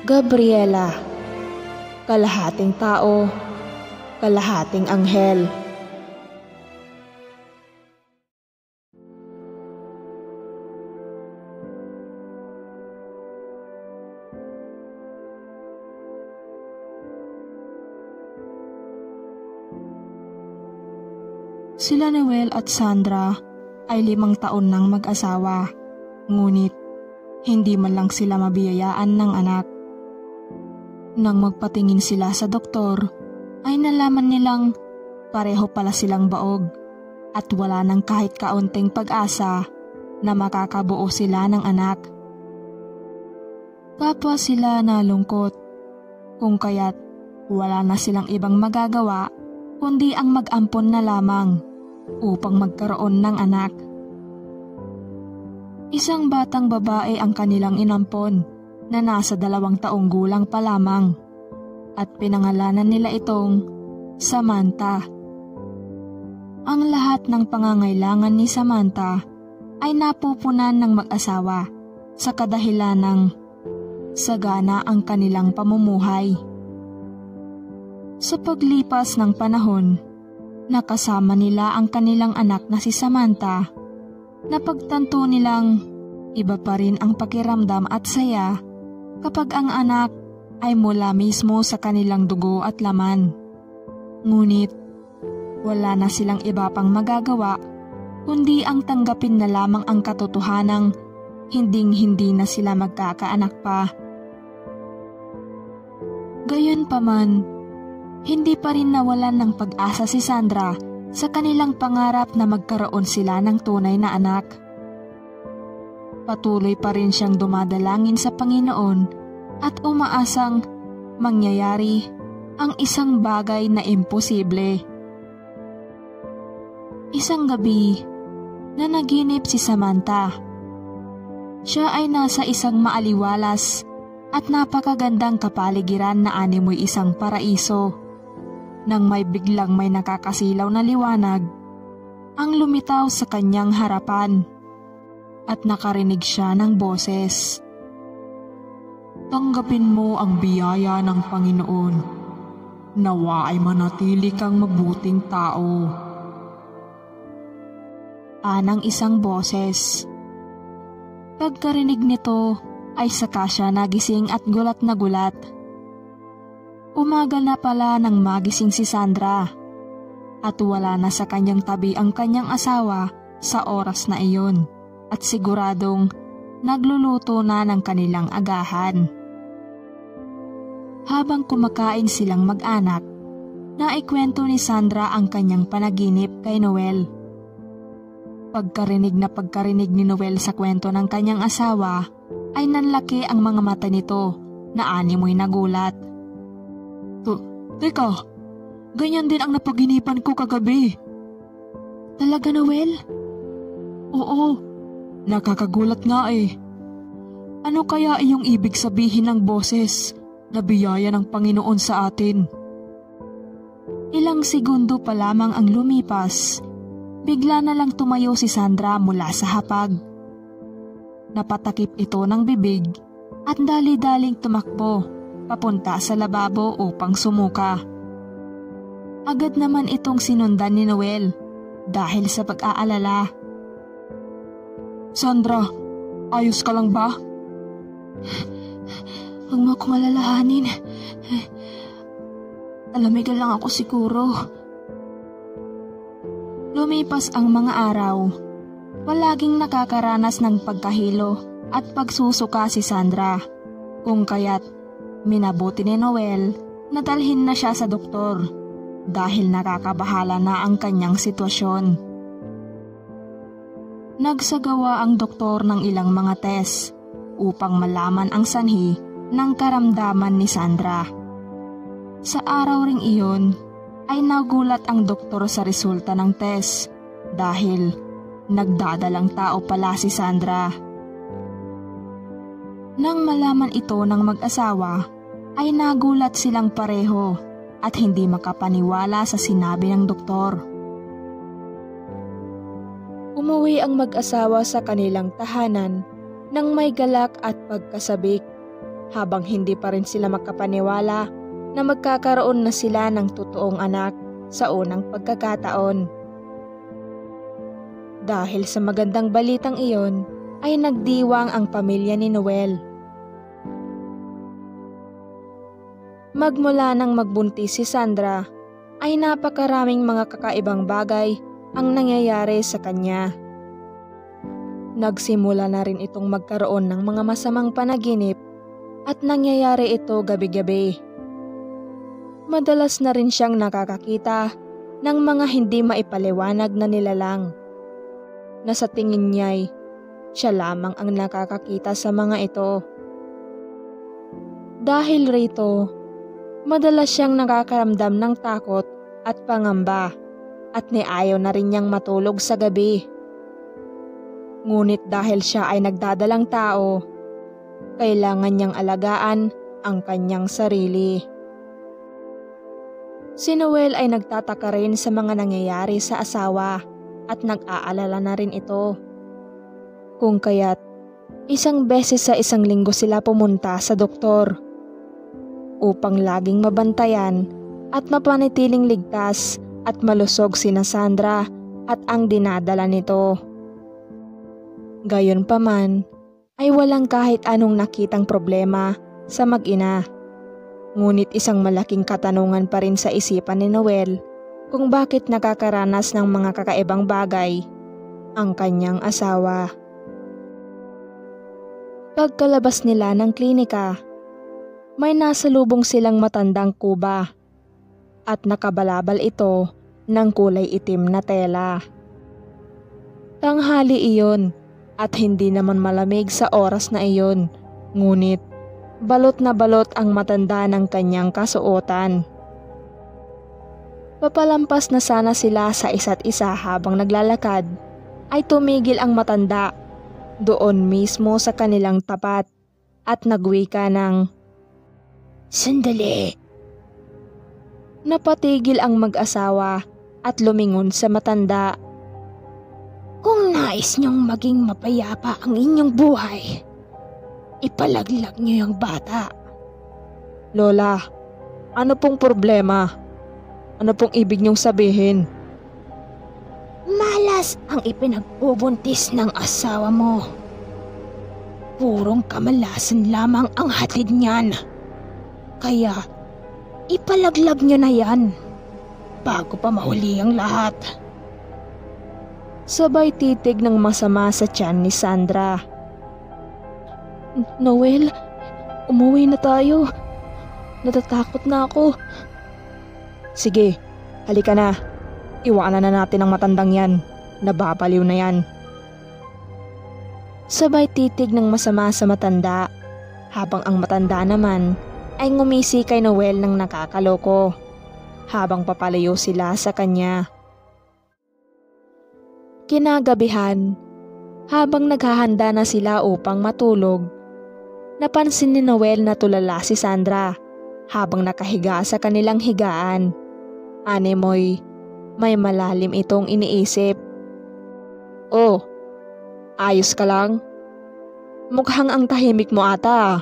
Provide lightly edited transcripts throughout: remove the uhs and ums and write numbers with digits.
Gabriela, kalahating tao, kalahating anghel. Sila Noel at Sandra ay 5 taon nang mag-asawa, ngunit hindi man lang sila mabiyayaan ng anak. Nang magpatingin sila sa doktor, ay nalaman nilang pareho pala silang baog at wala nang kahit kaunting pag-asa na makakabuo sila ng anak. Kapwa sila nalungkot, kung kaya't wala na silang ibang magagawa kundi ang mag-ampon na lamang upang magkaroon ng anak. Isang batang babae ang kanilang inampon na nasa 2 taong gulang pa lamang at pinangalanan nila itong Samantha. Ang lahat ng pangangailangan ni Samantha ay napupunan ng mag-asawa sa kadahilan ng sagana ang kanilang pamumuhay. Sa paglipas ng panahon, nakasama nila ang kanilang anak na si Samantha. Napagtanto nilang iba pa rin ang pakiramdam at saya kapag ang anak ay mula mismo sa kanilang dugo at laman. Ngunit wala na silang iba pang magagawa kundi ang tanggapin na lamang ang katotohanang hinding-hindi na sila magkakaanak pa. Gayunpaman, hindi pa rin nawalan ng pag-asa si Sandra sa kanilang pangarap na magkaroon sila ng tunay na anak. Patuloy pa rin siyang dumadalangin sa Panginoon at umaasang mangyayari ang isang bagay na imposible. Isang gabi, nanaginip si Samantha. Siya ay nasa isang maaliwalas at napakagandang kapaligiran na animoy isang paraiso. Nang may biglang may nakakasilaw na liwanag, ang lumitaw sa kanyang harapan at nakarinig siya ng boses. Tanggapin mo ang biyaya ng Panginoon. Nawa ay manatili kang mabuting tao. Anang isang boses. Pagkarinig nito ay saka siya nagising at gulat na gulat. Umaga na pala nang magising si Sandra at wala na sa kanyang tabi ang kanyang asawa sa oras na iyon at siguradong nagluluto na ng kanilang agahan. Habang kumakain silang mag-anak, naikwento ni Sandra ang kanyang panaginip kay Noel. Pagkarinig ni Noel sa kwento ng kanyang asawa ay nanlaki ang mga mata nito na animoy nagulat. Teka, ganyan din ang napaginipan ko kagabi. Talaga, Noel? Oo, nakakagulat nga eh. Ano kaya iyong ibig sabihin ng boses na biyaya ng Panginoon sa atin? Ilang segundo pa lamang ang lumipas, bigla na lang tumayo si Sandra mula sa hapag. Napatakip ito ng bibig at dali-daling tumakbo papunta sa lababo upang sumuka. Agad naman itong sinundan ni Noel dahil sa pag-aalala. Sandra, ayos ka lang ba? Huwag mo akong alalahanin. Alamigan lang ako siguro. Lumipas ang mga araw. Palaging nakakaranas ng pagkahilo at pagsusuka si Sandra. Kung kaya't minabuti ni Noel na dalhin na siya sa doktor dahil nakakabahala na ang kanyang sitwasyon. Nagsagawa ang doktor ng ilang mga test upang malaman ang sanhi ng karamdaman ni Sandra. Sa araw ring iyon ay nagulat ang doktor sa resulta ng test dahil nagdadalang tao pala si Sandra. Nang malaman ito ng mag-asawa, ay nagulat silang pareho at hindi makapaniwala sa sinabi ng doktor. Umuwi ang mag-asawa sa kanilang tahanan nang may galak at pagkasabik habang hindi pa rin sila makapaniwala na magkakaroon na sila ng totoong anak sa unang pagkakataon. Dahil sa magandang balitang iyon ay nagdiwang ang pamilya ni Noel. Magmula nang magbuntis si Sandra ay napakaraming mga kakaibang bagay ang nangyayari sa kanya. Nagsimula na rin itong magkaroon ng mga masamang panaginip at nangyayari ito gabi-gabi. Madalas na rin siyang nakakakita ng mga hindi maipaliwanag na nilalang na sa tingin niya'y siya lamang ang nakakakita sa mga ito. Dahil rito, madalas siyang nakakaramdam ng takot at pangamba at niayaw na rin niyang matulog sa gabi. Ngunit dahil siya ay nagdadalang tao, kailangan niyang alagaan ang kanyang sarili. Si Noel ay nagtataka rin sa mga nangyayari sa asawa at nag-aalala na rin ito. Kung kaya't isang beses sa isang linggo sila pumunta sa doktor upang laging mabantayan at mapanatiling ligtas at malusog sina Sandra at ang dinadala nito. Gayunpaman ay walang kahit anong nakitang problema sa mag-ina. Ngunit isang malaking katanungan pa rin sa isipan ni Noel kung bakit nakakaranas ng mga kakaibang bagay ang kanyang asawa. Pagkalabas nila ng klinika, may nasalubong silang matandang kuba at nakabalabal ito ng kulay itim na tela. Tanghali iyon at hindi naman malamig sa oras na iyon, ngunit balot na balot ang matanda ng kanyang kasuotan. Papalampas na sana sila sa isa't isa habang naglalakad, ay tumigil ang matanda doon mismo sa kanilang tapat at nagwika ng, "Sandali!" Napatigil ang mag-asawa at lumingon sa matanda. "Kung nais niyong maging mapayapa ang inyong buhay, ipalaglag niyo yung bata." "Lola, ano pong problema? Ano pong ibig niyong sabihin?" "Malas ang ipinagbubuntis ng asawa mo. Purong kamalasan lamang ang hatid niyan. Kaya ipalaglag niyo na yan bago pa mahuli ang lahat." Sabay titig ng masama sa tiyan ni Sandra. "Noel, umuwi na tayo. Natatakot na ako." "Sige, halika na. Iwanan na natin ang matandang yan. Nababaliw na yan." Sabay titig ng masama sa matanda, habang ang matanda naman ay ngumisi kay Noel ng nakakaloko, habang papalayo sila sa kanya. Kinagabihan, habang naghahanda na sila upang matulog, napansin ni Noel na tulala si Sandra habang nakahiga sa kanilang higaan. Animoy, may malalim itong iniisip. "Oh, ayos ka lang? Mukhang ang tahimik mo ata.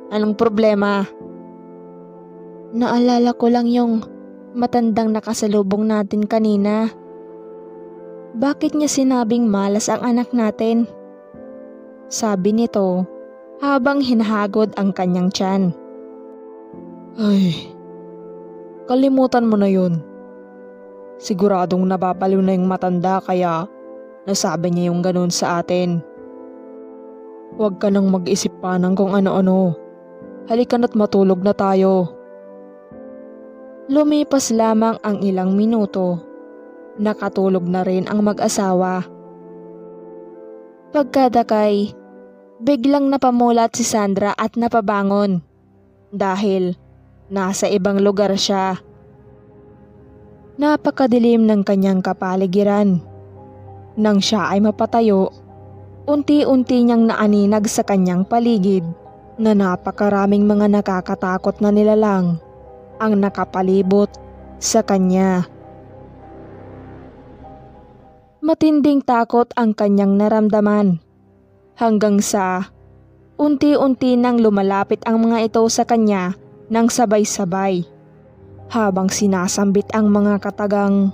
Anong problema?" "Naalala ko lang yung matandang nakasalubong natin kanina. Bakit niya sinabing malas ang anak natin?" sabi nito habang hinahagod ang kanyang tiyan. "Ay, kalimutan mo na yun. Siguradong nababaliw na yung matanda kaya nasabi niya yung ganun sa atin. Huwag ka nang mag-isip pa ng kung ano-ano. Halika na't matulog na tayo." Lumipas lamang ang ilang minuto. Nakatulog na rin ang mag-asawa. Pagkadakay, biglang napamulat si Sandra at napabangon dahil nasa ibang lugar siya. Napakadilim ng kanyang kapaligiran. Nang siya ay mapatayo, unti-unti niyang naaninag sa kanyang paligid na napakaraming mga nakakatakot na nilalang ang nakapalibot sa kanya. Matinding takot ang kanyang naramdaman hanggang sa Unti-unti nang lumalapit ang mga ito sa kanya nang sabay-sabay, habang sinasambit ang mga katagang,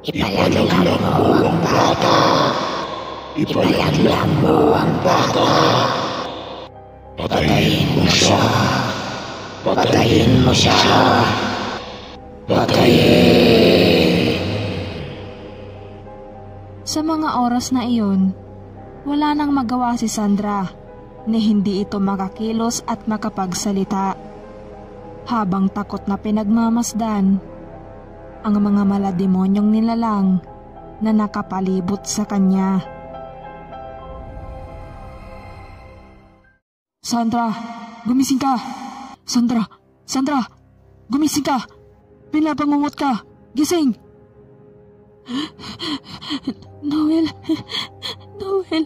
"Ipalaglag mo ang bata! Ipalaglag mo ang bata! Patayin mo siya! Patayin mo siya! Patayin!" Sa mga oras na iyon, wala nang magawa si Sandra na hindi ito makakilos at makapagsalita. Habang takot na pinagmamasdan ang mga malademonyong nilalang na nakapalibot sa kanya. "Sandra, gumising ka! Sandra! Sandra! Gumising ka! Pinapangungot ka! Gising!" "Noel! Noel!"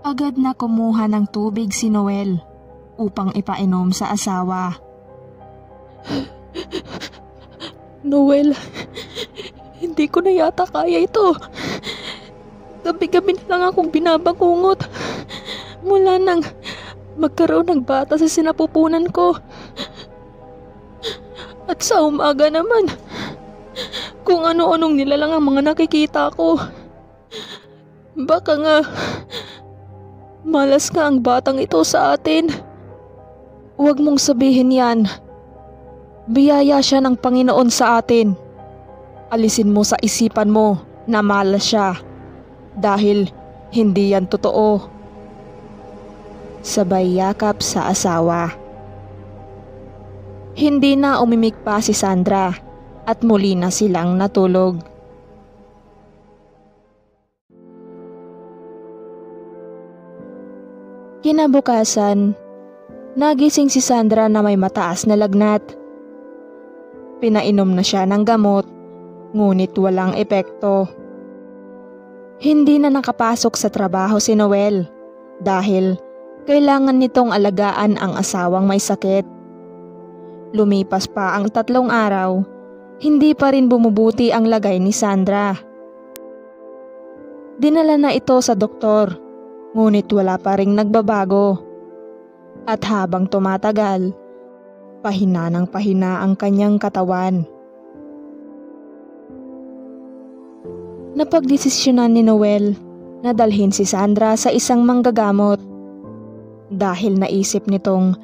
Agad na kumuha ng tubig si Noel upang ipainom sa asawa. "Noel, hindi ko na yata kaya ito. Gabi-gabi na lang akong binabangungot mula nang magkaroon ng bata sa sinapupunan ko. At sa umaga naman, kung ano-anong nilalang ang mga nakikita ko. Baka nga, malas ka ang batang ito sa atin. Huwag mong sabihin yan. Biyaya siya ng Panginoon sa atin. Alisin mo sa isipan mo na malas siya, dahil hindi yan totoo." Sabay yakap sa asawa. Hindi na umimik pa si Sandra at muli na silang natulog. Kinabukasan, nagising si Sandra na may mataas na lagnat. Pinainom na siya ng gamot, ngunit walang epekto. Hindi na nakapasok sa trabaho si Noel dahil kailangan nitong alagaan ang asawang may sakit. Lumipas pa ang 3 araw, hindi pa rin bumubuti ang lagay ni Sandra. Dinala na ito sa doktor, ngunit wala pa ring nagbabago. At habang tumatagal, pahina ng pahina ang kanyang katawan. Napagdesisyonan ni Noel na dalhin si Sandra sa isang manggagamot dahil naisip nitong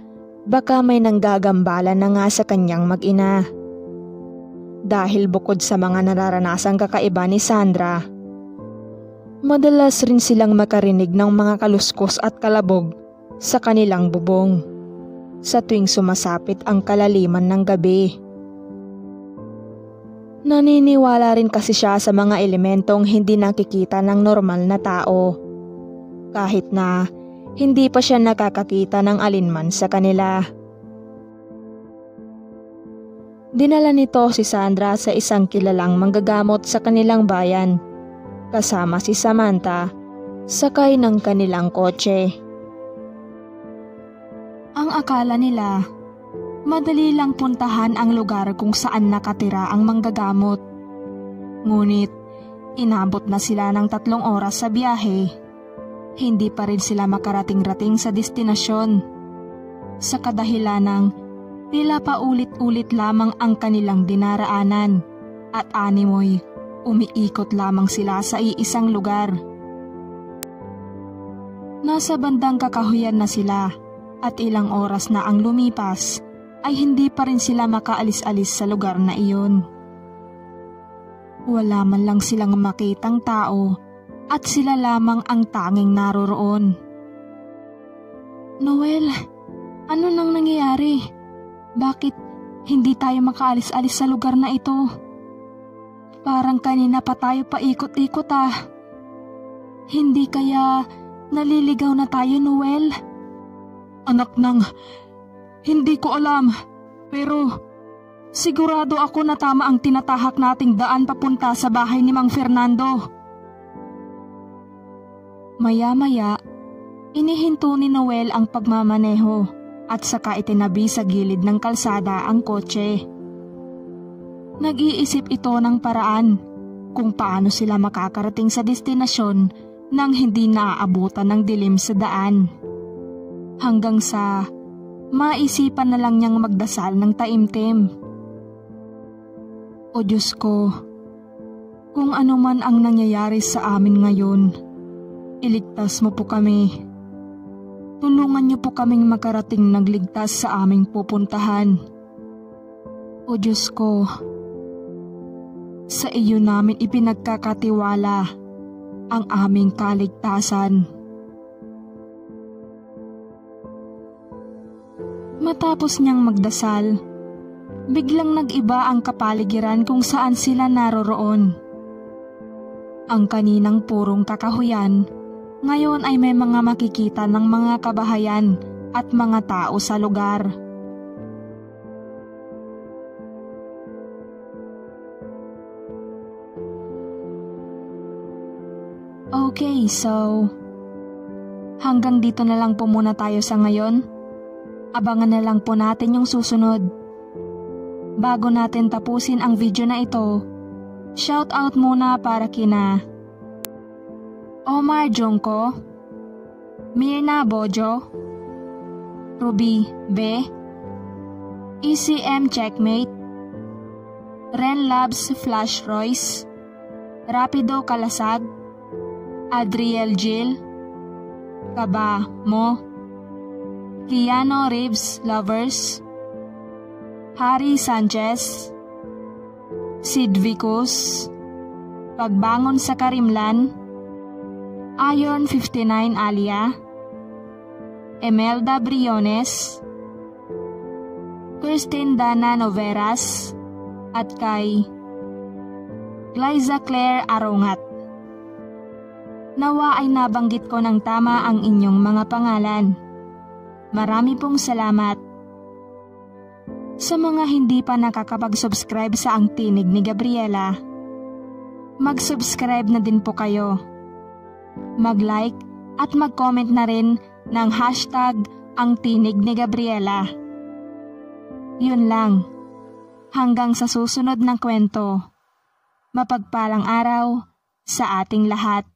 baka may nanggagambala na nga sa kanyang mag-ina. Dahil bukod sa mga nararanasang kakaiba ni Sandra, madalas rin silang makarinig ng mga kaluskos at kalabog sa kanilang bubong sa tuwing sumasapit ang kalaliman ng gabi. Naniniwala rin kasi siya sa mga elementong hindi nakikita ng normal na tao, kahit na hindi pa siya nakakakita ng alinman sa kanila. Dinala nito si Sandra sa isang kilalang manggagamot sa kanilang bayan, kasama si Samantha, sakay ng kanilang kotse. Ang akala nila, madali lang puntahan ang lugar kung saan nakatira ang manggagamot. Ngunit, inabot na sila ng 3 oras sa biyahe. Hindi pa rin sila makarating-rating sa destinasyon. Sa kadahilan ng tila pa ulit-ulit lamang ang kanilang dinaraanan at animoy umiikot lamang sila sa iisang lugar. Nasa bandang kakahuyan na sila at ilang oras na ang lumipas ay hindi pa rin sila makaalis-alis sa lugar na iyon. Wala man lang silang makitang tao at sila lamang ang tanging naroroon. "Noel, ano nang nangyayari? Bakit hindi tayo makaalis-alis sa lugar na ito? Parang kanina pa tayo paikot-ikot ah. Hindi kaya naliligaw na tayo, Noel?" "Anak nang, hindi ko alam, pero sigurado ako na tama ang tinatahak nating daan papunta sa bahay ni Mang Fernando." Maya-maya, inihinto ni Noel ang pagmamaneho at saka itinabi sa gilid ng kalsada ang kotse. Nag-iisip ito ng paraan kung paano sila makakarating sa destinasyon nang hindi naaabutan ng dilim sa daan. Hanggang sa maisipan na lang niyang magdasal ng taimtim. O Diyos ko, kung ano man ang nangyayari sa amin ngayon, iligtas mo po kami. Tulungan niyo po kaming makarating nagligtas sa aming pupuntahan. O Diyos ko, sa iyo namin ipinagkakatiwala ang aming kaligtasan. Matapos niyang magdasal, biglang nag-iba ang kapaligiran kung saan sila naroroon. Ang kaninang purong kakahuyan, ngayon ay may mga makikita ng mga kabahayan at mga tao sa lugar. Okay, so hanggang dito na lang po muna tayo sa ngayon. Abangan na lang po natin yung susunod. Bago natin tapusin ang video na ito, shout out muna para kina Omar Jongko, Mirna Bojo, Ruby B, ECM Checkmate, Ren Labs Flash Royce, Rapido Kalasag, Adriel Jill, Kaba Mo, Kiano Reeves Lovers, Harry Sanchez, Sid Vicus, Pagbangon sa Karimlan, Iron 59 Alia, Emelda Briones, Kirsten Dana Noveras, at kay Liza Claire Arongat. Nawa ay nabanggit ko ng tama ang inyong mga pangalan. Marami pong salamat. Sa mga hindi pa nakakapag-subscribe sa Ang Tinig ni Gabriela, mag-subscribe na din po kayo. Mag-like at mag-comment na rin ng hashtag Ang Tinig ni Gabriela. Yun lang. Hanggang sa susunod ng kwento. Mapagpalang araw sa ating lahat.